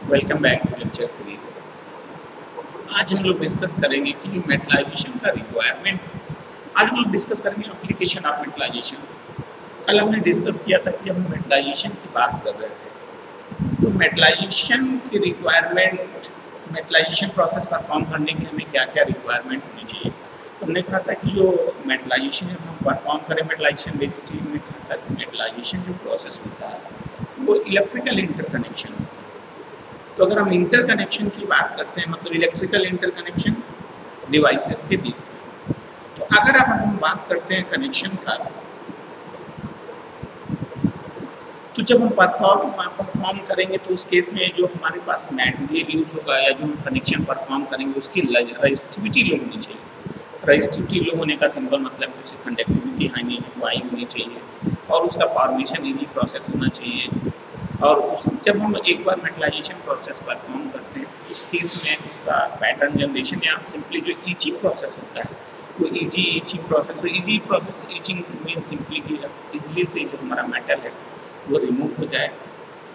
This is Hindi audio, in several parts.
Welcome back to lecture series. आज हम लोग डिस्कस करेंगे कि जो मेटलाइजेशन का रिक्वायरमेंट, आज हम लोग डिस्कस करेंगे एप्लीकेशन ऑफ मेटलाइजेशन। कल हमने डिस्कस किया था कि हम मेटलाइजेशन की बात कर रहे थे, तो मेटलाइजेशन की रिक्वायरमेंट, मेटलाइजेशन प्रोसेस परफॉर्म करने के लिए हमें क्या क्या रिक्वायरमेंट होनी चाहिए। हमने कहा था कि जो मेटलाइजेशन है हम परफॉर्म करें, मेटलाइजेशन बेसिकली हमने कहा था कि मेटलाइजेशन जो प्रोसेस होता है वो इलेक्ट्रिकल इंटरकनेक्शन होता है। तो अगर हम इंटरकनेक्शन की बात करते हैं, मतलब इलेक्ट्रिकल इंटरकनेक्शन डिवाइसेस के बीच में, तो अगर अब हम बात करते हैं कनेक्शन का, तो जब हम परफॉर्म करेंगे तो उस केस में जो हमारे पास मटेरियल यूज होगा या जो हम कनेक्शन परफॉर्म करेंगे उसकी रजिस्टिविटी लो होनी चाहिए। रजिस्टिविटी लो होने का सिंपल मतलब है उसकी कंडक्टिविटी हाई होनी चाहिए और उसका फॉर्मेशन ईजी प्रोसेस होना चाहिए। और जब हम एक बार मेटलाइजेशन प्रोसेस परफॉर्म करते हैं उस केस में उसका पैटर्न जनरेशन या सिंपली जो ईचिंग प्रोसेस होता है वो itching process itching means simply कि इजली से जो हमारा मेटल है वो रिमूव हो जाए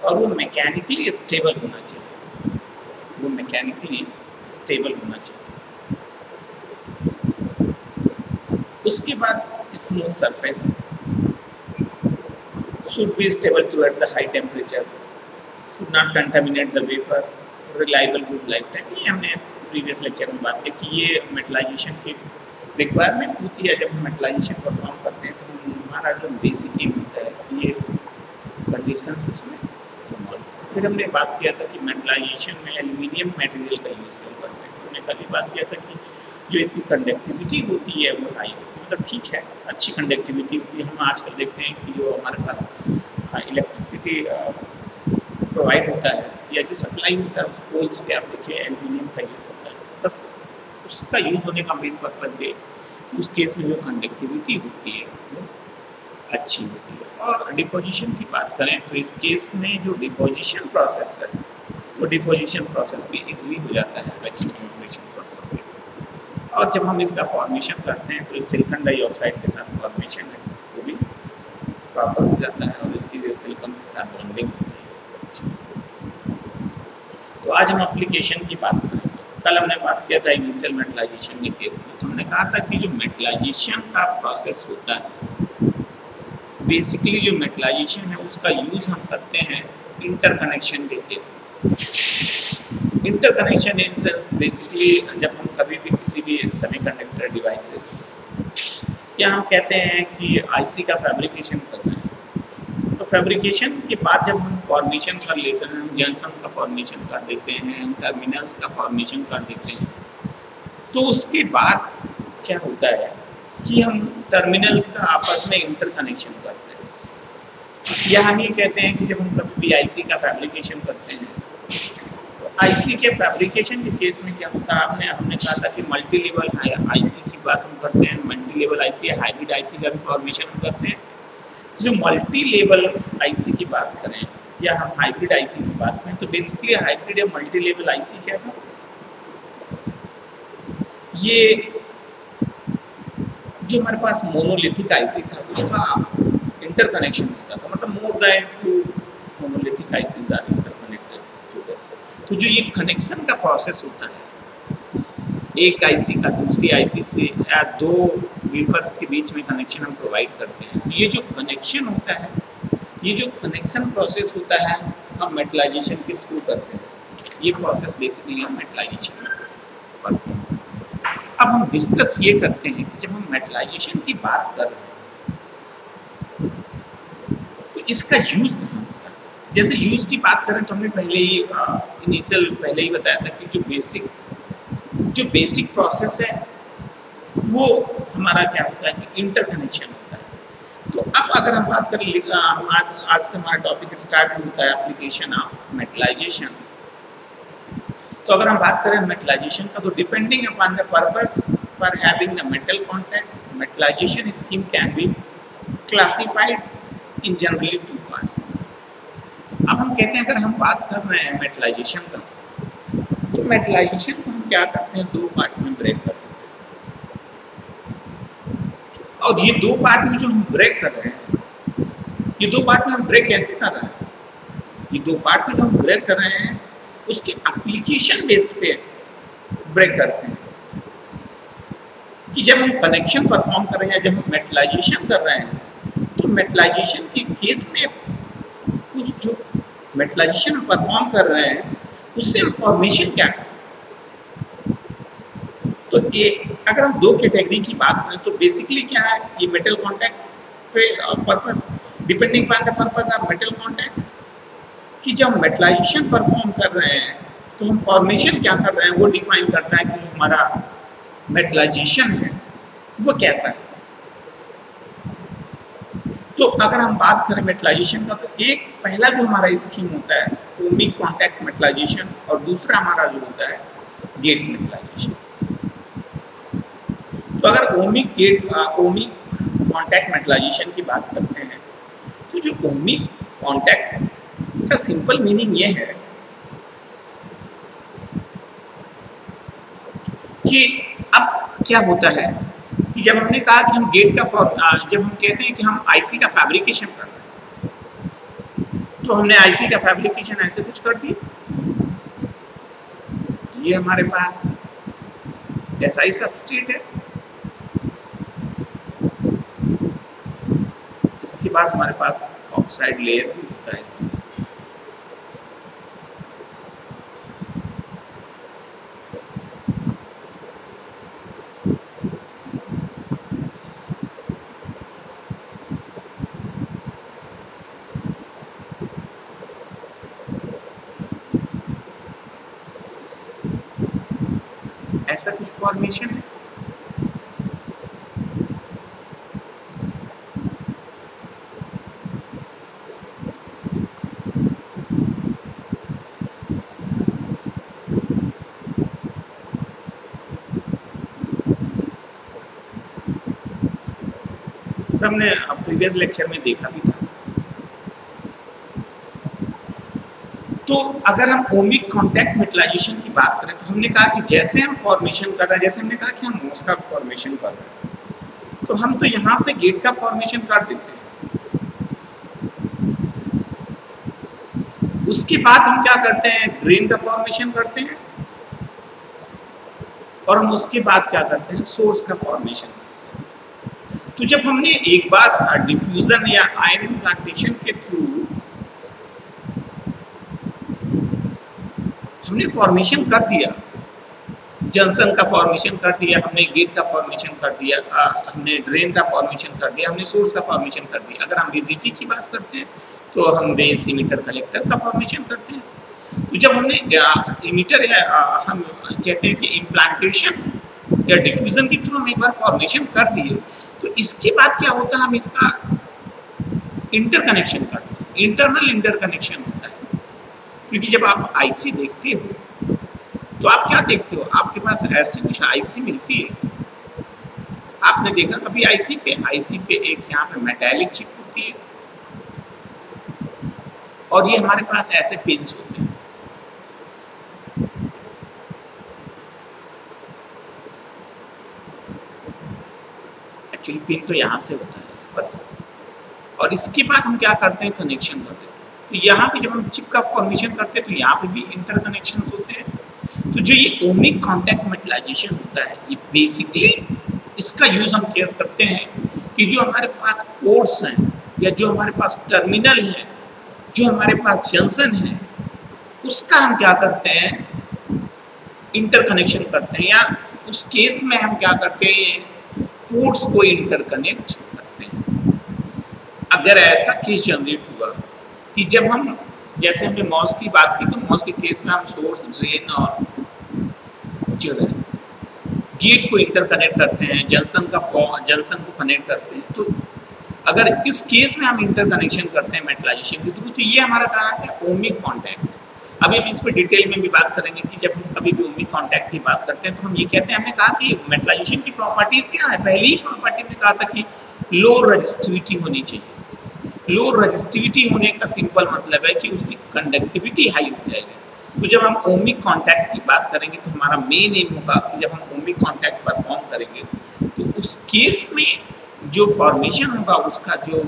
और वो मैकेनिकली स्टेबल होना चाहिए, वो मैकेनिकली स्टेबल होना चाहिए। उसके बाद smooth surface should be stable to at the high temperature, should not contaminate the wafer, reliable good lifetime। ये हमने प्रीवियस लेक्चर में बात की कि ये मेटलाइजेशन की रिक्वायरमेंट होती है। जब हम मेटलाइजेशन परफॉर्म करते हैं तो हमारा जो बेसिक एम होता है ये कंडीशंस उसमें। फिर हमने बात किया था कि मेटलाइजेशन में एल्यूमिनियम मटेरियल का यूज़ क्यों करते हैं। हमने कल भी बात किया था कि जो इसकी कंडक्टिविटी होती है वो हाई होती है, मतलब ठीक है अच्छी कंडक्टिविटी होती है। हम आजकल देखते हैं कि जो हमारे पास इलेक्ट्रिसिटी प्रोवाइड होता है या जो सप्लाई होता है उस पोल्स पे आप देखिए एल्यूमिनियम का यूज़ होता है। बस उसका यूज़ होने का मेन पर्पज़ ये उस केस में जो कंडक्टिविटी होती है वो अच्छी होती है। और डिपोजिशन की बात करें तो इस केस में जो डिपोजिशन प्रोसेस है वो डिपोजिशन प्रोसेस भी ईजिली हो जाता है वैक्यूम ट्रांसलेशन प्रोसेस में। और जब हम इसका फॉर्मेशन करते हैं तो सिलिकॉन डाइऑक्साइड के साथ फॉर्मेशन है वो भी प्रॉपर हो जाता है और इसकी जो सिलिकॉन के साथ बॉन्डिंग होती है। तो आज हम एप्लीकेशन की बात करें। कल हमने बात किया था इनिशियल मेटलाइजेशन के केस में, तो हमने कहा था कि जो मेटलाइजेशन का प्रोसेस होता है बेसिकली जो मेटलाइजेशन है उसका यूज़ हम करते हैं इंटरकनेक्शन के केस में। इंटरकनेक्शन इन सेंस बेसिकली जब हम कभी भी किसी भी सेमीकंडक्टर डिवाइसेस या हम कहते हैं कि आईसी का फैब्रिकेशन कर रहे हैं, तो फैब्रिकेशन के बाद जब हम फॉर्मेशन कर लेते हैं, हम जंक्शन का फॉर्मेशन कर देते हैं, टर्मिनल्स का फॉर्मेशन कर देते हैं, तो उसके बाद क्या होता है कि हम टर्मिनल्स का आपस में इंटरकनेक्शन करते हैं। या हम ये कहते हैं कि जब हम कभी भी आईसी का फैब्रिकेशन करते हैं, आईसी के फैब्रिकेशन के केस में क्या होता है, हमने कहा था कि मल्टी लेवल आईसी की बात हम करते हैं, मल्टी लेवल आईसी या हाइब्रिड आईसी का भी फॉर्मेशन हम करते हैं। जो मल्टी लेवल आईसी की बात करें या हम हाइब्रिड आईसी की बात करें तो बेसिकली हाइब्रिड या मल्टी लेवल आईसी क्या था, ये जो हमारे पास मोनोलिथिक आईसी था उसका इंटरकनेक्शन होता था, मतलब more than 2 monolithic ICs are interconnected together. तो जो ये कनेक्शन का प्रोसेस होता है एक आईसी का दूसरी आईसी से या 2 वेफर्स के बीच में कनेक्शन हम प्रोवाइड करते हैं, ये जो कनेक्शन होता है, ये जो कनेक्शन प्रोसेस होता है हम मेटलाइजेशन के थ्रू करते हैं। ये प्रोसेस बेसिकली हम मेटलाइजेशन में परफॉर्म करते हैं। अब हम डिस्कस ये करते हैं कि जब हम मेटलाइजेशन की बात कर रहे हैं तो इसका यूज़ कहाँ होता है। जैसे यूज़ की बात करें तो हमने पहले ही बताया था कि जो बेसिक प्रोसेस है वो हमारा क्या होता है कि इंटरकनेक्शन होता है। तो अब अगर हम बात करें, आज का हमारा टॉपिक स्टार्ट होता है एप्लीकेशन ऑफ मेटलाइजेशन। तो अगर हम बात करें मेटलाइजेशन का, तो depending upon the purpose for having the metal contacts, metallisation scheme can be classified in generally 2 parts. अब हम कहते हैं अगर हम बात कर रहे हैं मेटलाइजेशन का, तो मेटलाइजेशन को हम क्या करते हैं 2 पार्ट में ब्रेक करते हैं। और ये 2 पार्ट में जो हम ब्रेक कर रहे हैं, ये 2 पार्ट में हम ब्रेक कैसे कर रहे हैं, ये 2 पार्ट में जो हम ब्रेक कर रहे हैं उसके एप्लीकेशन बेस्ड पे ब्रेक करते हैं कि जब हम कनेक्शन परफॉर्म कर रहे हैं, जब हम मेटलाइजेशन कर रहे हैं, तो मेटलाइजेशन के केस में उस जो मेटलाइजेशन हम परफॉर्म कर रहे हैं उससे इंफॉर्मेशन क्या है। तो ये अगर हम दो कैटेगरी की बात करें तो बेसिकली क्या है, ये मेटल कॉन्टैक्ट्स पे purpose depending on the purpose of metal contacts, कि जब मेटलाइजेशन परफॉर्म कर रहे हैं तो हम फॉर्मेशन क्या कर रहे हैं वो डिफाइन करता है कि जो हमारा मेटलाइजेशन है वो कैसा है। तो अगर हम बात करें मेटलाइजेशन का, तो एक पहला जो हमारा स्कीम होता है ओमिक कॉन्टैक्ट मेटलाइजेशन, और दूसरा हमारा जो होता है गेट मेटलाइजेशन। तो अगर ओमिक कॉन्टैक्ट मेटलाइजेशन की बात करते हैं, तो जो ओमिक कॉन्टैक्ट का सिंपल मीनिंग ये है कि अब क्या होता है कि जब हमने कहा कि हम गेट का जब हम कहते हैं कि हम आईसी का फैब्रिकेशन कर रहे हैं, तो हमने आईसी का फैब्रिकेशन ऐसे कुछ कर दिया, ये हमारे पास एसआई सबस्ट्रेट है, इसके बाद हमारे पास ऑक्साइड लेयर भी होता है इसमें। ऐसा कुछ फॉर्मेशन है। हमने प्रीवियस लेक्चर में देखा भी था। तो अगर हम ओमिक कॉन्टैक्ट मेटलाइजेशन की बात करें तो हमने कहा कि जैसे हम फॉर्मेशन कर रहे हैं, जैसे हमने कहा कि हम मोस का फॉर्मेशन कर रहे हैं, तो हम तो यहाँ से गेट का फॉर्मेशन कर देते हैं। उसके बाद हम क्या करते हैं, ड्रेन का फॉर्मेशन करते हैं, और हम उसके बाद क्या करते हैं, सोर्स का फॉर्मेशन करते हैं। तो जब हमने एक बार डिफ्यूजन या आयन इम्प्लांटेशन के थ्रू हमने फॉर्मेशन कर दिया, जंक्शन का फॉर्मेशन कर दिया, हमने गेट का फॉर्मेशन कर दिया, हमने ड्रेन का फॉर्मेशन कर दिया, हमने सोर्स का फॉर्मेशन कर दिया। अगर हम बीजीटी की बात करते हैं तो हम बेस इमीटर कलेक्टर का फॉर्मेशन करते हैं। तो जब हमने इमीटर या हम कहते हैं कि इम्प्लांटेशन या डिफ्यूजन के थ्रू हम एक बार फॉर्मेशन कर दिए, तो इसके बाद क्या होता है, हम इसका इंटरकनेक्शन करते हैं, इंटरनल इंटरकनेक्शन होता है। क्योंकि जब आप आईसी देखते हो तो आप क्या देखते हो, आपके पास ऐसी कुछ आईसी मिलती है। आपने देखा कभी आईसी पे एक यहाँ पे मेटालिक चिप होती है, और ये हमारे पास ऐसे पिन्स होते हैं। एक्चुअली पिन तो यहाँ से होता है, इस पर से, और इसके बाद हम क्या करते हैं, कनेक्शन कर देते हैं। तो यहाँ पे जब हम चिप का फॉर्मेशन करते हैं तो यहाँ पे भी इंटरकनेक्शंस होते हैं। तो जो ये ओमिक कॉन्टैक्ट मेटलाइजेशन होता है, ये बेसिकली इसका यूज हम केयर करते हैं कि जो हमारे पास पोर्ट्स हैं या जो हमारे पास टर्मिनल है, जो हमारे पास जंक्शन है, उसका हम क्या करते हैं, इंटरकनेक्शन करते हैं, या उस केस में हम क्या करते हैं, पोर्ट्स को इंटरकनेक्ट करते हैं। अगर ऐसा केस जनरेट हुआ कि जब हम, जैसे हमने मॉस की बात की, तो मॉस के केस में हम सोर्स, ड्रेन और जो है गेट को इंटरकनेक्ट करते हैं, जंक्शन को कनेक्ट करते हैं। तो अगर इस केस में हम इंटरकनेक्शन करते हैं मेटलाइजेशन के थ्रू, तो ये हमारा कहलाता है ओमिक कॉन्टैक्ट। अभी हम इस पर डिटेल में भी बात करेंगे कि जब हम कभी भी ओमिक कॉन्टैक्ट की बात करते हैं तो हम ये कहते हैं, हमने कहा कि मेटलाइजेशन की प्रॉपर्टीज क्या है। पहली ही प्रॉपर्टी में कहा था कि लो रजिस्टिविटी होनी चाहिए। लो रजिस्टिविटी होने का सिंपल मतलब है कि उसकी कंडक्टिविटी हाई हो जाएगी। तो जब हम ओमिक कॉन्टैक्ट की बात करेंगे तो हमारा मेन एम होगा कि जब हम ओमिक कॉन्टैक्ट परफॉर्म करेंगे तो उस केस में जो फॉर्मेशन होगा, उसका जो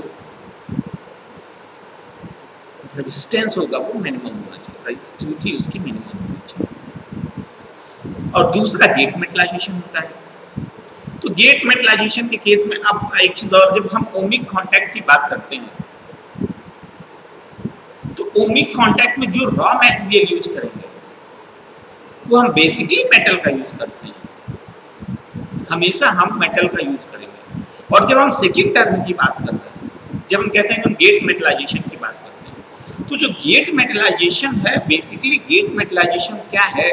रेजिस्टेंस होगा वो मिनिमम होना चाहिए, रेजिस्टिविटी उसकी मिनिमम होनी चाहिए। और दूसरा गेट मेटलाइजेशन होता है। तो गेट मेटलाइजेशन के केस में अब एक चीज और, जब हम ओमिक कांटेक्ट की बात करते हैं तो ओमिक कांटेक्ट में जो रॉ मटेरियल यूज करेंगे वो हम बेसिकली मेटल का यूज करते हैं, हमेशा हम मेटल का यूज करेंगे। और जब हम सेकेंड टर्म की बात कर रहे हैं, जब हम कहते हैं हम गेट मेटलाइजेशन की बात करते हैं, तो जो गेट मेटलाइजेशन है, बेसिकली गेट मेटलाइजेशन क्या है?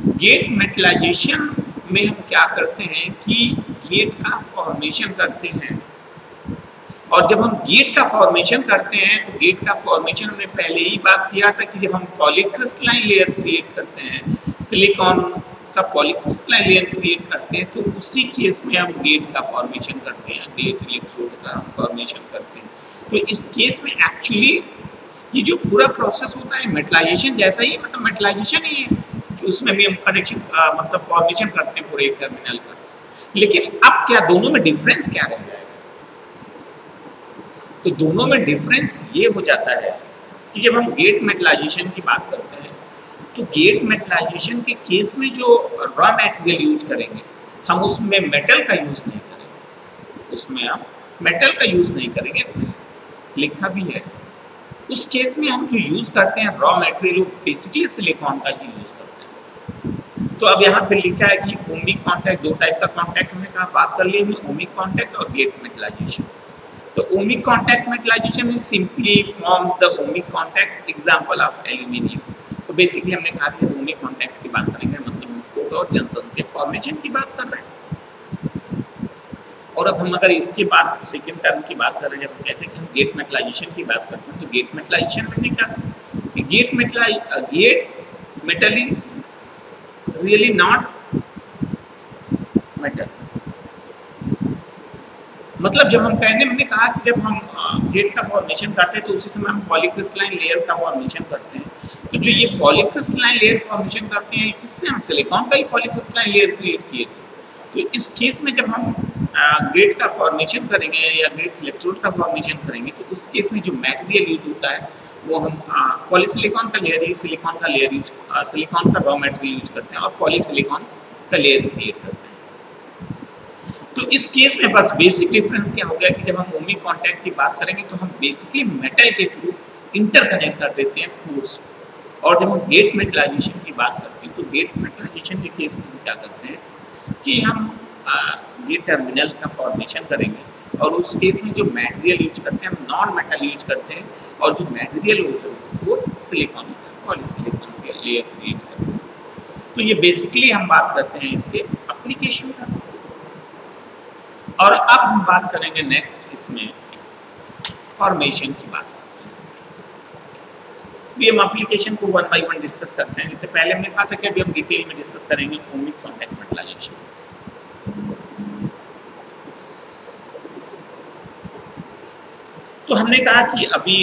गेट मेटलाइजेशन में हम क्या करते हैं कि गेट का फॉर्मेशन करते हैं। और जब हम गेट का फॉर्मेशन करते हैं तो गेट का फॉर्मेशन हमने पहले ही बात किया था कि जब हम पॉलीक्रिस्टलाइन लेयर क्रिएट करते हैं, सिलिकॉन का पॉलीक्रिस्टलाइन लेयर क्रिएट करते हैं, तो उसी केस में हम गेट का फॉर्मेशन करते हैं, गेट इलेक्ट्रोड का हम फॉर्मेशन करते हैं। तो इस केस में एक्चुअली ये जो पूरा प्रोसेस होता है मेटलाइजेशन जैसा ही, मतलब मेटलाइजेशन ही है कि उसमें भी हम कनेक्शन मतलब फॉर्मेशन करते हैं पूरे एक टर्मिनल का। लेकिन अब क्या दोनों में डिफरेंस क्या रह जाएगा? तो दोनों में डिफरेंस ये हो जाता है कि जब हम गेट मेटलाइजेशन की बात करते हैं तो गेट मेटलाइजेशन के केस में जो रॉ मटेरियल यूज करेंगे हम उसमें मेटल का यूज नहीं करेंगे, उसमें हम मेटल का यूज नहीं करेंगे, इसमें लिखा भी है। उस केस में हम जो यूज करते हैं रॉ मटेरियल, वो बेसिकली सिलिकॉन का ही यूज करते हैं। तो अब यहाँ पे लिखा है कि ओमिक कांटेक्ट, दो टाइप का कांटेक्ट हमने कहा, बात कर ली हमने ओमिक कांटेक्ट और गेट मेटलाइजेशन। तो ohmic contact metallisation is simply forms the ohmic contacts example of aluminium. तो बेसिकली हमने कहा कि जब ओमिक कांटेक्ट की बात करेंगे मतलब हम कोड और जंक्शन के फॉर्मेशन की बात कर रहे हैं। और अब हम अगर इसके बाद सेकंड टर्म की बात कर रहे हैं, जब हम कहते हैं कि हम गेट मेटलाइजेशन की बात करते हैं, तो गेट मेटलाइजेशन में क्या कि gate metal is really not metal. मतलब जब हम कहने हमने कहा कि जब हम गेट का फॉर्मेशन करते हैं तो उसी समय हम पॉलीक्रिस्टलाइन लेयर का फॉर्मेशन करते हैं। तो जो ये पॉलीक्रिस्टलाइन लेयर फॉर्मेशन करते हैं, किससे? हम सिलिकॉन का ही पॉलीक्रिस्टलाइन लेयर क्रिएट किए थे। तो इस केस में जब हम गेट का फॉर्मेशन करेंगे या गेट इलेक्ट्रोड का फॉर्मेशन करेंगे तो उस केस में जो मटेरियल यूज होता है वो हम पॉलीसिलिकॉन का लेयर, सिलिकॉन का लेयर यूज, सिलिकॉन का रॉ मटेरियल यूज करते हैं और पॉलीसिलिकॉन का लेयर क्रिएट करते हैं। तो इस केस में बस बेसिक डिफरेंस क्या हो गया कि जब हम ओमिक कांटेक्ट की बात करेंगे तो हम बेसिकली मेटल के थ्रू इंटरकनेक्ट कर देते हैं पोर्स। और जब हम गेट मेटलाइजेशन की बात करते हैं तो गेट मेटलाइजेशन के केस में हम क्या करते हैं कि हम ये टर्मिनल्स का फॉर्मेशन करेंगे और उस केस में जो मटेरियल यूज करते हैं हम नॉन मेटल यूज करते हैं, और जो मटेरियल यूज होता है वो सिलिकॉन होता है, पॉलीसिलिकॉन के लेयर क्रिएट करते हैं। तो ये बेसिकली हम बात करते हैं इसके एप्लीकेशन का। और अब हम बात करेंगे नेक्स्ट इसमें फॉर्मेशन की बात करते हैं। भी हम एप्लीकेशन को वन बाय वन डिस्कस करते हैं। जैसे पहले हमने कहा था कि अभी हम डिटेल में डिस्कस करेंगे ओमिक कांटेक्ट मेटलाइजेशन। तो हमने कहा कि अभी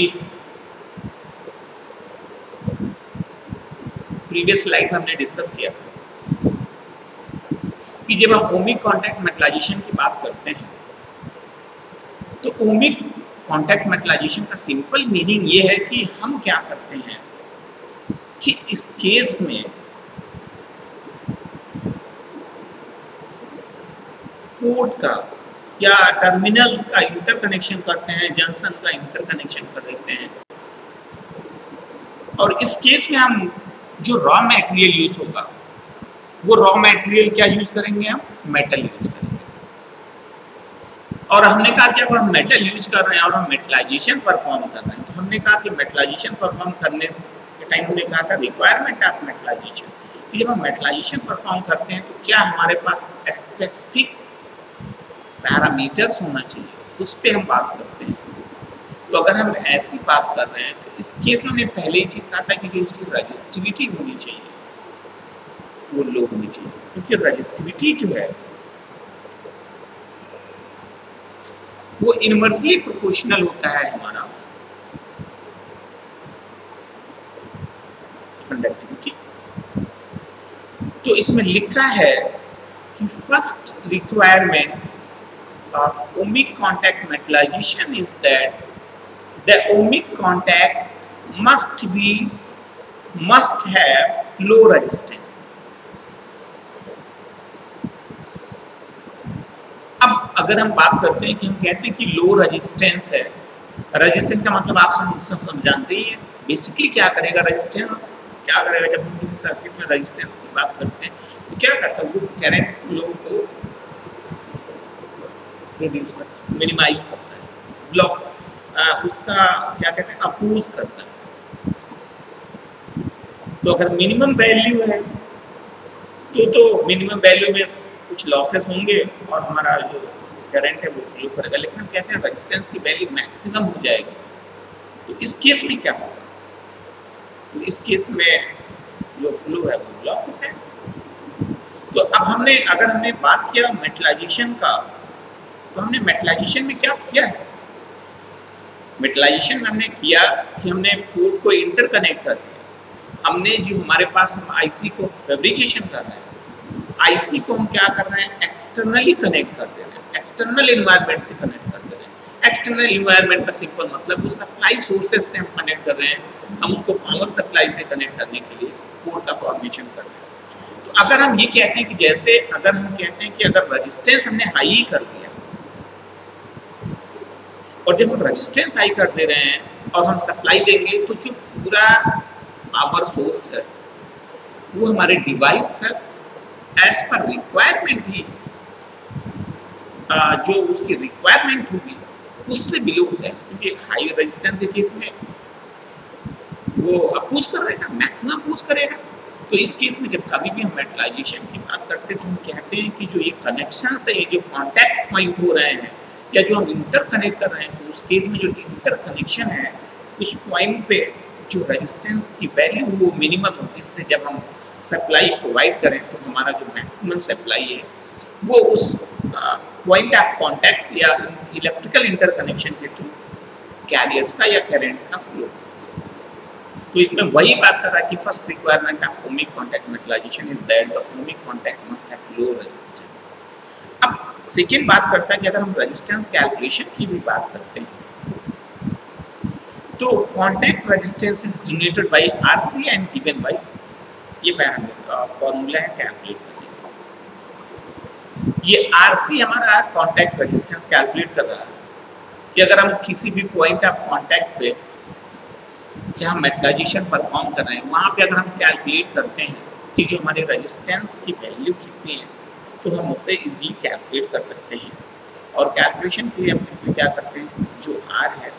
प्रीवियस स्लाइड में हमने डिस्कस किया था कि जब हम ओमिक कांटेक्ट मेटलाइजेशन की बात करते हैं तो ओमिक कांटेक्ट मेटलाइजेशन का सिंपल मीनिंग ये है कि हम क्या करते हैं कि इस केस में पोर्ट का या टर्मिनल्स का इंटरकनेक्शन करते हैं, जंक्शन का इंटरकनेक्शन कर देते हैं। और इस केस में हम जो रॉ मटेरियल यूज होगा वो रॉ मटेरियल क्या यूज करेंगे? हम मेटल यूज करेंगे। और हमने कहा कि अब हम मेटल यूज कर रहे हैं और हम मेटलाइजेशन परफॉर्म कर रहे हैं, तो हमने कहा कि मेटलाइजेशन परफॉर्म करने के टाइम हमने कहा था रिक्वायरमेंट ऑफ मेटलाइजेशन। जब हम मेटलाइजेशन परफॉर्म करते हैं तो क्या हमारे पास स्पेसिफिक पैरामीटर्स होना चाहिए, उस पर हम बात करते हैं। तो अगर हम ऐसी बात कर रहे हैं तो इस केस में हमने पहले ही चीज कहा था कि जो उसकी रजिस्टिविटी होनी चाहिए वो लो होनी चाहिए, क्योंकि रजिस्टिविटी जो है वो इनवर्सली प्रोपोर्शनल होता है हमारा कंडक्टिविटी। तो इसमें लिखा है कि first requirement of ohmic contact metallization is that the ohmic contact must have low resistance. अब अगर हम बात करते हैं कि हम कहते हैं कि लो रेजिस्टेंस है, रेजिस्टेंस का मतलब आप सब जानते ही हैं। बेसिकली क्या करेगा रेजिस्टेंस, क्या करेगा जब हम किसी सर्किट में रेजिस्टेंस की बात करते हैं तो क्या करता है, वो करंट फ्लो को रिड्यूस करता है, मिनिमाइज करता है, ब्लॉक उसका क्या कहते हैं अपोज करता है। तो अगर मिनिमम वैल्यू है तो मिनिमम वैल्यू में कुछ लॉसेस होंगे और हमारा जो करंट है वो फ्लो करेगा। लेकिन हम कहते हैं रेजिस्टेंस की वैल्यू मैक्सिमम हो जाएगी, तो इस केस में क्या होगा, तो इस केस में जो फ्लो है वो ब्लॉक हो जाएगा। तो अब अगर हमने बात किया मेटलाइजेशन का, तो हमने मेटलाइजेशन में क्या किया है, मेटलाइजेशन में हमने किया कि हमने पोर्ट को इंटरकनेक्ट कर दिया। हमने जो हमारे पास हम आईसी को फैब्रिकेशन कर रहे हैं, आईसी को हम क्या कर रहे हैं एक्सटर्नली कनेक्ट कर दे रहे हैं, एक्सटर्नल एनवायरनमेंट से कनेक्ट कर दे रहे हैं। एक्सटर्नल एनवायरनमेंट का सिंपल मतलब वो सप्लाई सोर्सेज से हम कनेक्ट कर रहे हैं, हम उसको पावर सप्लाई से कनेक्ट करने के लिए पोर्ट का फॉर्मेशन कर रहे हैं। तो अगर हम ये कहते हैं कि जैसे अगर हम कहते हैं कि अगर रेजिस्टेंस हमने हाई कर दिया और जब हम रेजिस्टेंस हाई कर दे रहे हैं और हम सप्लाई देंगे तो जो पूरा पावर सोर्स है वो हमारे डिवाइस तक एज पर रिक्वायरमेंट ही जो उसकी रिक्वायरमेंट होगी उससे बिलो हो जाएगा, क्योंकि हाई रेजिस्टेंस के केस में वो अपोज करेगा, मैक्सिमम अपोज करेगा। तो इस केस में जब कभी भी हम मेटलाइजेशन की बात करते हैं तो हम कहते हैं कि जो ये कनेक्शन है, ये जो कॉन्टैक्ट पॉइंट हो रहे हैं या जो हम इंटरकनेक्ट कर रहे हैं, तो उस केस में जो इंटरकनेक्शन है उस पॉइंट पे जो रेजिस्टेंस की वैल्यू वो मिनिमम हो, जिससे जब हम सप्लाई प्रोवाइड करें तो हमारा जो मैक्सिमम सप्लाई है वो उस पॉइंट ऑफ कांटेक्ट या इलेक्ट्रिकल इंटरकनेक्शन के थ्रू कैरियर्स का या करेंट्स का फ्लो। तो इसमें वही बात कर रहा है कि first requirement of ohmic contact metallisation is that the ohmic contact must have low resistance. अब सेकेंड बात करता है कि अगर हम रेजिस्टेंस कैलकुलेशन की भी बात करते हैं तो contact resistance is denoted by RC and given by, ये फॉर्मूला है कैलकुलेट करने का। ये आरसी हमारा कॉन्टैक्ट रेजिस्टेंस कैलकुलेट कर रहा है कि अगर हम किसी भी पॉइंट ऑफ कॉन्टैक्ट पे जहाँ मेटलाइजेशन परफॉर्म कर रहे हैं वहाँ पे अगर हम कैलकुलेट करते हैं कि जो हमारे रेजिस्टेंस की वैल्यू कितनी है तो हम उससे इजीली कैलकुलेट कर सकते हैं। और कैलकुलेशन के लिए हम सिंपली क्या करते हैं, जो आर है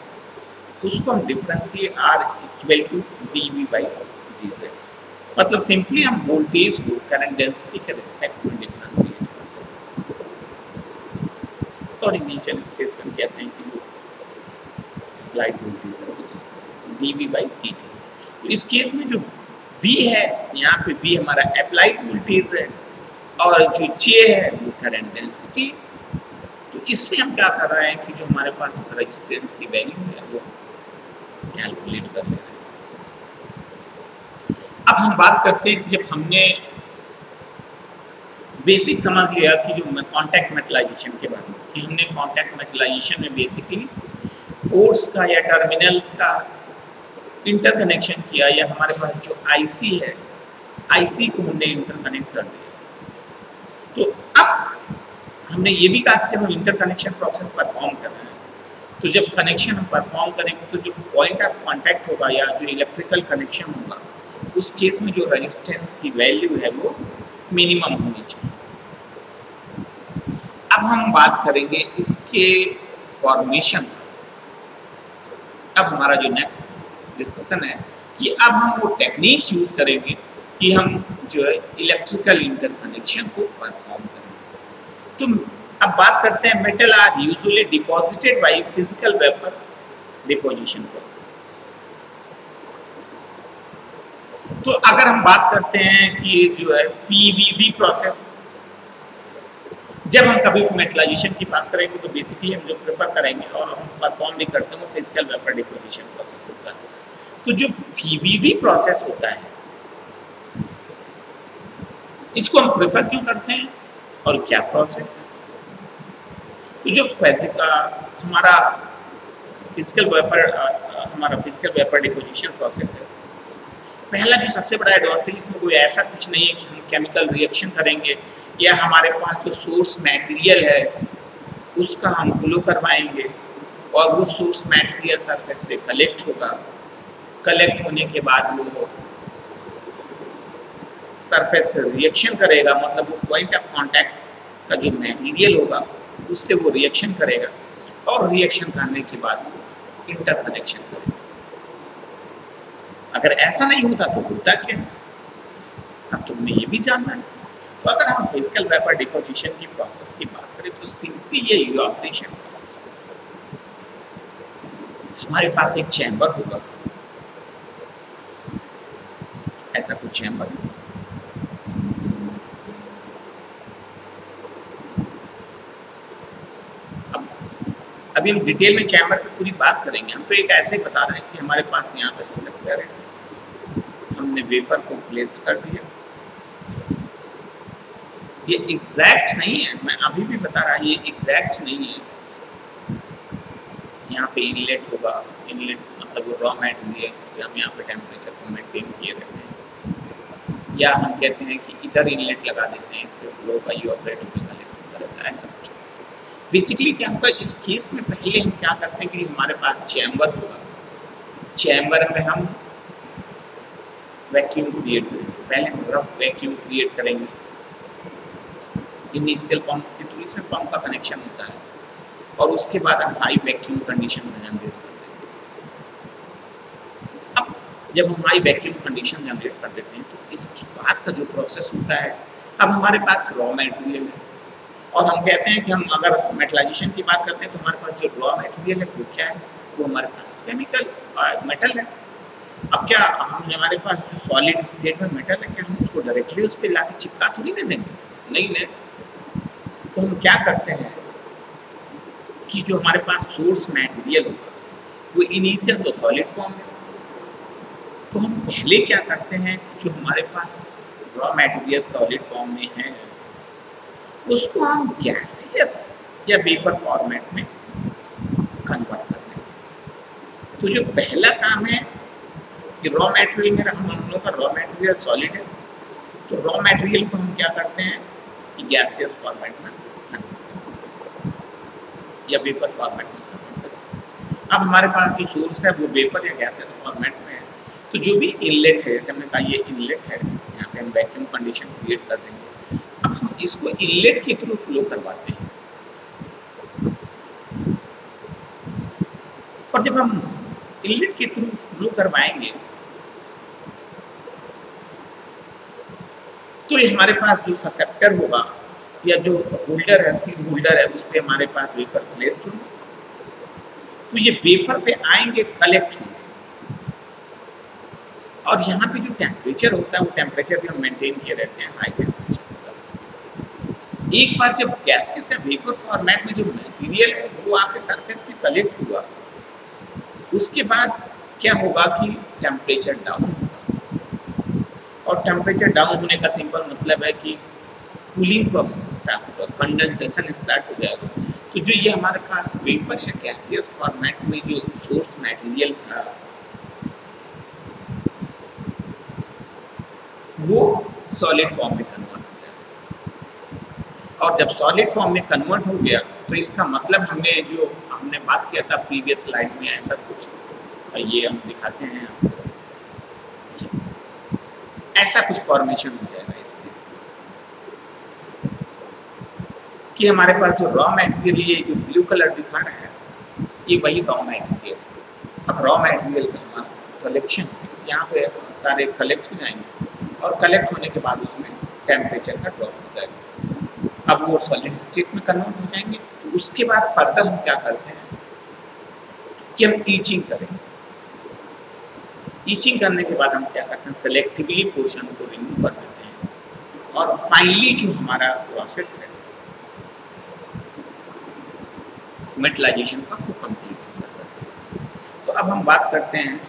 उसको हम differentiate R equal to dV by dz, मतलब सिंपली हम वोल्टेज को करंट डेंसिटी के रिस्पेक्ट में डिफरेंशिएट और इनिशियल स्टेज पे हम कहते हैं कि अप्लाइड वोल्टेज है उसी dV बाई dt। तो इस केस में जो V है, यहाँ पे V हमारा अप्लाइड वोल्टेज है और जो J है वो करंट डेंसिटी। तो इससे हम क्या कर रहे हैं कि जो हमारे पास रेजिस्टेंस की वैल्यू है वो कैलकुलेट कर लेते हैं। अब हम बात करते हैं कि जब हमने बेसिक समझ लिया कि जो कॉन्टैक्ट मेटलाइजेशन के बारे में, कि हमने कॉन्टैक्ट मेटलाइजेशन में बेसिकली पोर्ट्स का या टर्मिनल्स का इंटरकनेक्शन किया, या हमारे पास जो आईसी है आईसी को हमने इंटरकनेक्ट कर दिया। तो अब हमने ये भी कहा कि जब हम इंटरकनेक्शन प्रोसेस परफॉर्म कर रहे हैं तो जब कनेक्शन हम परफॉर्म करेंगे तो जो पॉइंट ऑफ कांटेक्ट होगा या जो इलेक्ट्रिकल कनेक्शन होगा उस केस में जो रेजिस्टेंस की वैल्यू है वो मिनिमम होनी चाहिए। अब हम बात करेंगे इसके फॉर्मेशन का। अब हमारा जो नेक्स्ट डिस्कशन है कि अब हम वो टेक्निक यूज करेंगे कि हम जो है इलेक्ट्रिकल इंटरकनेक्शन को परफॉर्म करेंगे। तो अब बात करते हैं metal are usually deposited by physical vapour deposition process. तो अगर हम बात करते हैं कि जो है पीवीडी प्रोसेस, जब हम कभी मेटलाइजेशन की बात करेंगे तो बेसिकली हम जो प्रेफर करेंगे और हम परफॉर्म भी करते हैं वो फिजिकल वेपर डिपोजिशन प्रोसेस होता है। तो जो पीवीडी प्रोसेस होता है इसको हम प्रेफर क्यों करते हैं और क्या प्रोसेस है? तो जो हमारा फिजिकल वेपर हमारा फिजिकल वेपर डिपोजिशन प्रोसेस है। पहला जो सबसे बड़ा एडवांटेज, इसमें कोई ऐसा कुछ नहीं है कि हम केमिकल रिएक्शन करेंगे या हमारे पास जो सोर्स मटेरियल है उसका हम फ्लो करवाएंगे और वो सोर्स मटेरियल सरफेस पे कलेक्ट होगा। कलेक्ट होने के बाद वो सरफेस से रिएक्शन करेगा, मतलब वो पॉइंट ऑफ कांटेक्ट का जो मटेरियल होगा उससे वो रिएक्शन करेगा और रिएक्शन करने के बाद वो इंटरकनेक्शन करेगा। अगर ऐसा नहीं होता तो होता क्या है, अब तुमने ये भी जानना है। तो अगर हम फिजिकल वेपर डिपोजिशन की प्रोसेस की बात करें तो सिंपली ये इवैपोरेशन प्रोसेस होगा। हमारे पास एक चैम्बर होगा, ऐसा कुछ चैम्बर है। अभी हम डिटेल में चैम्बर पे पूरी बात करेंगे, हम तो एक ऐसे ही बता रहे हैं कि हमारे पास यहाँ पे ससेप्टर है, हमने वेफर को प्लेस्ड कर दिया। ये एग्जैक्ट नहीं है, मैं अभी भी बता रहा, ये एग्जैक्ट नहीं है। यहाँ पे इनलेट होगा, इनलेट मतलब वो रॉ मटेरियल, फिर हम यहाँ पे टेम्परेचर को मेंटेन किए रहते हैं, या हम कहते हैं कि इधर इनलेट लगा देते हैं, इस पर फ्लो का इवैपोरेट होकर कलेक्ट होता रहता है, ऐसा कुछ। बेसिकली क्या होगा इस केस में, पहले हम क्या करते हैं कि हमारे पास चैम्बर होगा, चैम्बर में हम वैक्यूम क्रिएट करेंगे। पहले हम रफ वैक्यूम क्रिएट करेंगे इनिशियल पंप के थ्रू, इसमें पंप का कनेक्शन होता है, और उसके बाद हम हाई वैक्यूम कंडीशन में जनरेट कर देंगे। अब जब हम हाई वैक्यूम कंडीशन जनरेट कर देते हैं तो इसके बाद का जो प्रोसेस होता है, अब हमारे पास रॉ मटेरियल है, और हम कहते हैं कि हम अगर मेटलाइजेशन की बात करते हैं तो हमारे पास जो रॉ मटेरियल है वो क्या है, वो हमारे पास केमिकल मेटल है। अब क्या हम हमारे पास जो सॉलिड स्टेट में मेटल है, क्या हम उसको डायरेक्टली उस पर लाके चिपका थोड़ी ना देंगे, नहीं ले। तो हम क्या करते हैं कि जो हमारे पास सोर्स मटेरियल होगा वो इनिशियल तो सॉलिड फॉर्म है, तो हम पहले क्या करते हैं कि जो हमारे पास रॉ मटेरियल सॉलिड फॉर्म में है उसको हम गैसियस या वेपर फॉर्मेट में कन्वर्ट करते हैं। तो जो पहला काम है कि रॉ मटेरियल में हम लोग का रॉ मटेरियल सॉलिड है, तो रॉ मटेरियल को हम क्या करते हैं कि गैसियस फॉर्मेट में या वेपर फॉर्मेट में कन्वर्ट करते हैं। अब हमारे पास जो सोर्स है वो वेपर या गैसियस फॉर्मेट में है, तो जो भी इनलेट है, जैसे हमने कहा ये इनलेट है, यहाँ पे हम वैक्यूम कंडीशन क्रिएट कर देंगे। अब हम इसको इनलेट के थ्रू फ्लो करवाते हैं, और जब हम इनलेट के थ्रू फ्लो करवाएंगे तो ये हमारे पास जो ससेप्टर होगा या जो होल्डर है, सीड होल्डर है, उस पर हमारे पास वेफर प्लेस्ड होंगे, तो ये वेफर पे आएंगे, कलेक्ट होंगे, और यहाँ पे जो टेम्परेचर होता है वो टेम्परेचर भी हम मेंटेन किए रहते हैं, हाई टेम्परेचर होता है उसके। एक बार जब गैसेस या वेपर फॉर्मेट में जो मटेरियल है वो आके सरफेस पे कलेक्ट हुआ, उसके बाद क्या होगा कि टेम्परेचर डाउन होगा, और टेम्परेचर डाउन होने का सिंपल मतलब है कि कूलिंग प्रोसेस स्टार्ट होगा, कंडेंसेशन स्टार्ट हो जाएगा। तो जो ये हमारे पास वेपर या गैसियस फॉर्मेट में जो सोर्स मटेरियल था वो सॉलिड फॉर्म में कन्वर्ट हो जाएगा, और जब सॉलिड फॉर्म में कन्वर्ट हो गया तो इसका मतलब हमने बात किया था प्रीवियस स्लाइड में, ऐसा कुछ ये हम दिखाते हैं आपको, ऐसा कुछ फॉर्मेशन हो जाएगा इस केस में कि हमारे पास जो रॉ मटेरियल, ये जो ब्लू कलर दिखा रहा है ये वही रॉ मटेरियल। अब रॉ मटेरियल का हमारा कलेक्शन यहाँ पे सारे कलेक्ट हो जाएंगे, और कलेक्ट होने के बाद उसमें टेम्परेचर का ड्रॉप हो जाएगा। अब वो सॉलिड स्टेट में कन्वर्ट हो जाएंगे। तो उसके बाद फर्दर हम क्या करते हैं कि हम ईचिंग करेंगे। ईचिंग करने के बाद हम क्या करते हैं, सेलेक्टिवली पोर्शन को रिमूव कर देते हैं, और फाइनली जो हमारा प्रोसेस है मेटलाइजेशन का वो कंप्लीट हो जाता है। तो अब हम बात करते हैं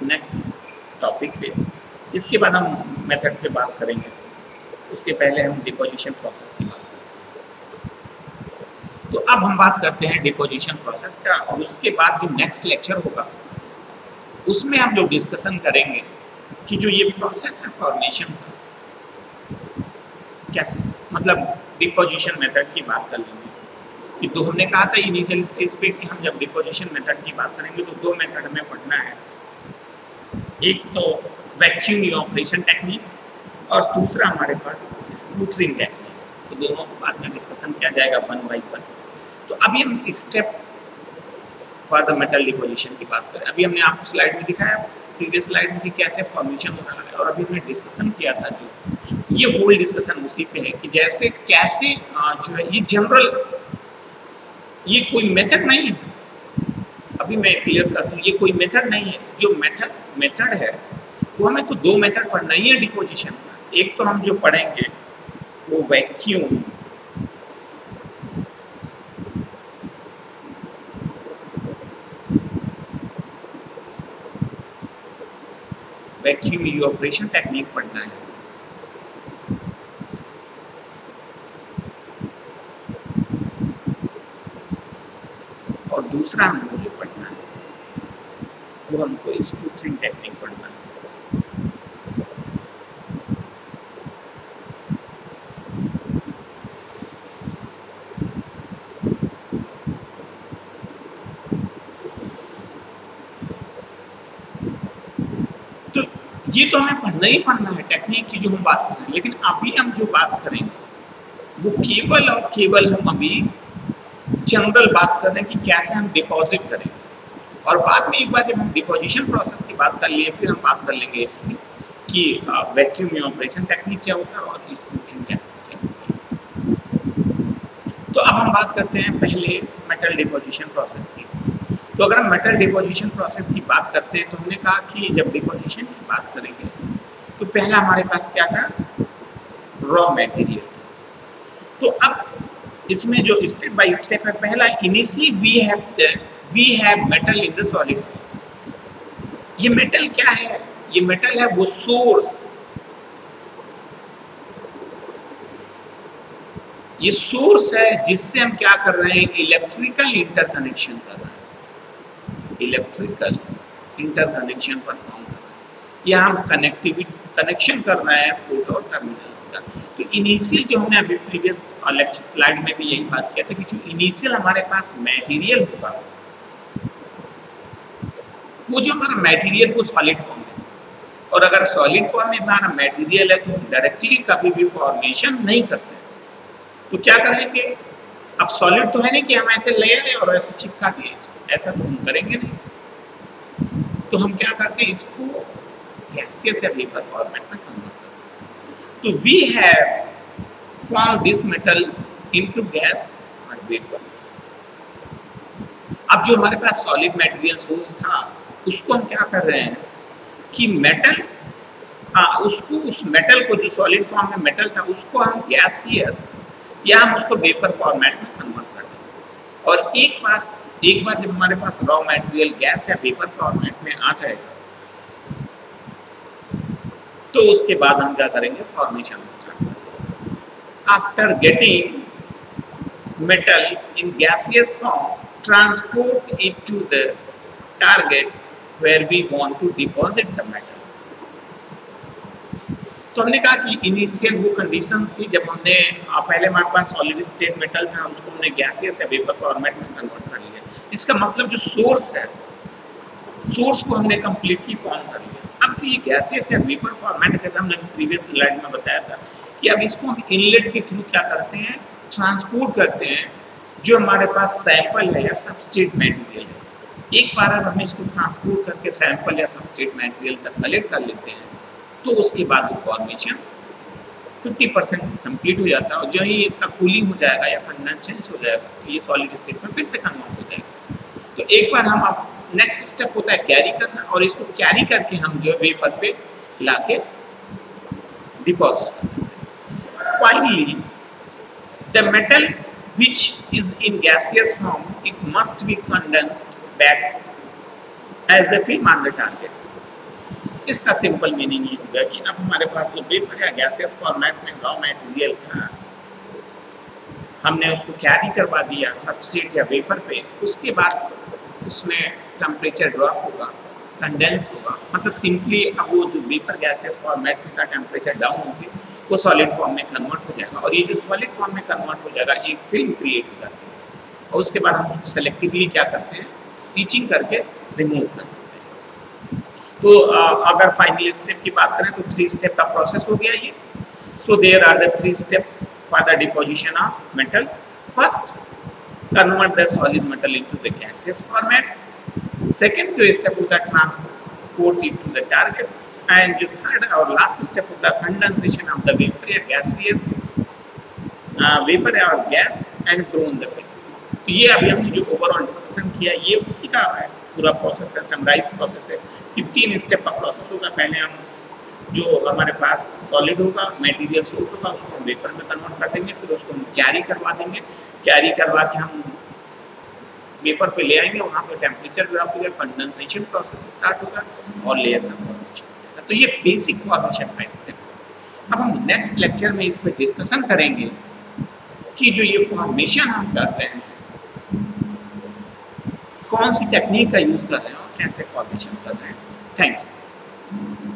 नेक्स्ट टॉपिक पे, इसके बाद हम मेथड पे बात करेंगे, उसके पहले हम डिपोजिशन प्रोसेस की बात करते हैं। तो अब हम बात करते हैं डिपोजिशन प्रोसेस का, और उसके बाद जो नेक्स्ट लेक्चर होगा उसमें हम लोग डिस्कशन करेंगे कि जो ये प्रोसेस है फॉर्मेशन का, कैसे मतलब डिपोजिशन मेथड की बात कर लेंगे कि दो, हमने कहा था इनिशियल स्टेज पे कि हम जब डिपोजिशन मेथड की बात करेंगे तो दो मेथड हमें पढ़ना है, एक तो वैक्यूम इवेपोरेशन टेक्निक और दूसरा हमारे पास स्पूटरिंग टेक्निक। तो दोनों बाद में डिस्कशन किया जाएगा वन बाई वन। तो अभी हम step for the metal deposition की बात करें। अभी हमने आपको स्लाइड में दिखाया प्रीवियस स्लाइड में कि कैसे फॉर्मेशन हो रहा है, और अभी हमने डिस्कशन किया था जो ये होल डिस्कशन उसी पे है कि जैसे कैसे जो है ये जनरल, ये कोई मेथड नहीं है। अभी मैं क्लियर कर दूं, ये कोई मेथड नहीं है। जो मेथड है वो हमें तो दो मेथड पढ़ना ही है डिपोजिशन का। एक तो हम जो पढ़ेंगे वो वैक्यूम इवेपोरेशन टेक्निक पढ़ना है, और दूसरा हमको जो पढ़ना है वो हमको स्पूटरिंग टेक्निक पढ़ना है। तो ये तो हमें पढ़ना ही पढ़ना है टेक्निक की जो हम बात कर रहे हैं, लेकिन अभी हम जो बात करेंगे वो केवल और केवल हम अभी जनरल बात कर रहे हैं कि कैसे हम डिपॉजिट करेंगे, और बाद में एक बार जब हम डिपोजिशन प्रोसेस की बात कर लिए फिर हम बात कर लेंगे इसमें कि वैक्यूम इवेपोरेशन टेक्निक क्या होता है और स्पूटरिंग टेक्निक क्या होता है। तो अब हम बात करते हैं पहले मेटल डिपोजिशन प्रोसेस की। तो अगर हम मेटल डिपोजिशन प्रोसेस की बात करते हैं तो हमने कहा कि जब डिपोजिशन की बात करेंगे तो पहला हमारे पास क्या था, रॉ मटेरियल। तो अब इसमें जो स्टेप बाय स्टेप है, पहला initially we have metal in the solid form. ये मेटल क्या है, ये मेटल है वो सोर्स, ये सोर्स है जिससे हम क्या कर रहे हैं, इलेक्ट्रिकल इंटरकनेक्शन कर रहे हैं, इलेक्ट्रिकल इंटरकनेक्शन परफॉर्म कर रहे हैं, या हम कनेक्शन कर रहे हैं पोर्ट और टर्मिनल्स का। तो इनिशियल जो हमने अभी प्रीवियस लेक्चर स्लाइड में भी यही बात किया था कि जो इनिशियल हमारे पास मटेरियल होगा, वो जो हमारा मटेरियल वो सॉलिड फॉर्म है, और अगर सॉलिड फॉर्म में हमारा मटेरियल है तो हम डायरेक्टली कभी भी फॉर्मेशन नहीं करते। तो क्या करेंगे, अब सॉलिड तो है नहीं कि हम ऐसे ले आए और ऐसे चिपका दिए इसको, ऐसा तो हम करेंगे नहीं। तो हम क्या करते हैं, इसको गैसियस या वेपर फॉर्मेट में कन्वर्ट करते हैं। तो we have form this metal into gas और वेपर। अब जो हमारे पास सॉलिड मटेरियल सोर्स था उसको हम क्या कर रहे हैं कि मेटल, उसको उस मेटल को जो सॉलिड फॉर्म में मेटल था उसको हम गैसियस या हम उसको वेपर फॉर्मेट में कन्वर्ट कर देंगे। और एक बार जब हमारे पास रॉ मटेरियल गैस या वेपर फॉर्मेट में आ जाएगा तो उसके बाद हम क्या करेंगे, फॉर्मेशन स्टार्ट करेंगे। After getting metal in gaseous form, transport it to the target where we want to deposit the metal. तो हमने कहा कि इनिशियल वो कंडीशन थी जब हमने पहले हमारे पास सॉलिड स्टेट मेटल था, उसको हमने गैसियस या वेपर फॉर्मेट में कन्वर्ट कर लिया। इसका मतलब जो सोर्स है, सोर्स को हमने कम्प्लीटली फॉर्म कर लिया। अब जो ये गैसियस या वेपर फॉर्मेट है, जैसा हमने प्रीवियस स्लाइड में बताया था कि अब इसको हम इनलेट के थ्रू क्या करते हैं, ट्रांसपोर्ट करते हैं जो हमारे पास सैंपल है या सबस्ट्रेट मटेरियल है। एक बार अब हम इसको ट्रांसपोर्ट करके सैंपल या सबस्ट्रेट मटेरियल तक कलेक्ट कर लेते हैं तो उसके बाद वो फॉर्मेशन 50% कंप्लीट हो जाता है, और जो ही इसका कूलिंग हो जाएगा या कंडीशन चेंज हो जाएगा तो ये सॉलिड स्टेट में फिर से कन्वर्ट हो जाएगा। तो एक बार हम अब नेक्स्ट स्टेप होता है कैरी करना, और इसको कैरी करके हम जो है वेफर पे लाके डिपॉजिट कर देते हैं। Finally the metal which is in gaseous form, it must be condensed back as a film on the target। इसका सिंपल मीनिंग ये होगा कि अब हमारे पास जो वेपर या गैसियस फॉर्मेट में रॉ मटेरियल था, हमने उसको कैरी करवा दिया सबस्ट्रेट या वेफर पे। उसके बाद उसमें टेम्परेचर ड्रॉप होगा, कंडेंस होगा, मतलब सिंपली अब वो जो वेपर गैसेस फॉर्मेट में था टेम्परेचर डाउन होके वो सॉलिड फॉर्म में कन्वर्ट हो जाएगा, और ये जो सॉलिड फॉर्म में कन्वर्ट हो जाएगा एक फिल्म क्रिएट हो जाती है, और उसके बाद हम सेलेक्टिवली क्या करते हैं, ईचिंग करके रिमूव कर देते हैं। तो अगर फाइनल स्टेप की बात करें तो 3 स्टेप का प्रोसेस हो गया ये। So there are the 3 step for the deposition of metal. First, convert the solid metal into the gaseous format. Second जो स्टेप होता है, transport it to the target, and जो थर्ड और लास्ट स्टेप होता है, कंडेंसेशन ऑफ द वेपर या गैसियस वेपर और gas and grow in the film. तो ये अभी हमने जो ओवरऑल डिस्कशन किया ये उसी का है पूरा प्रोसेस है, समराइज प्रोसेस है कि 3 स्टेप का प्रोसेस होगा। पहले हम जो हमारे पास सॉलिड होगा, मटेरियल सोर्स होगा, उसको हम वेपर में कन्वर्ट कर देंगे, फिर उसको हम कैरी करवा देंगे, कैरी करवा के हम वेपर पे ले आएंगे, वहाँ पे टेम्परेचर ड्रॉप होगा, कंडेंसेशन प्रोसेस स्टार्ट होगा और लेयर का फॉर्मेशन होगा। तो ये बेसिक फॉर्मेशन का स्टेप। अब हम नेक्स्ट लेक्चर में इस पर डिस्कशन करेंगे कि जो ये फॉर्मेशन हम कर रहे हैं कौन सी टेक्निक का यूज़ कर रहे हैं और कैसे फॉर्मेशन कर रहे हैं। Thank you.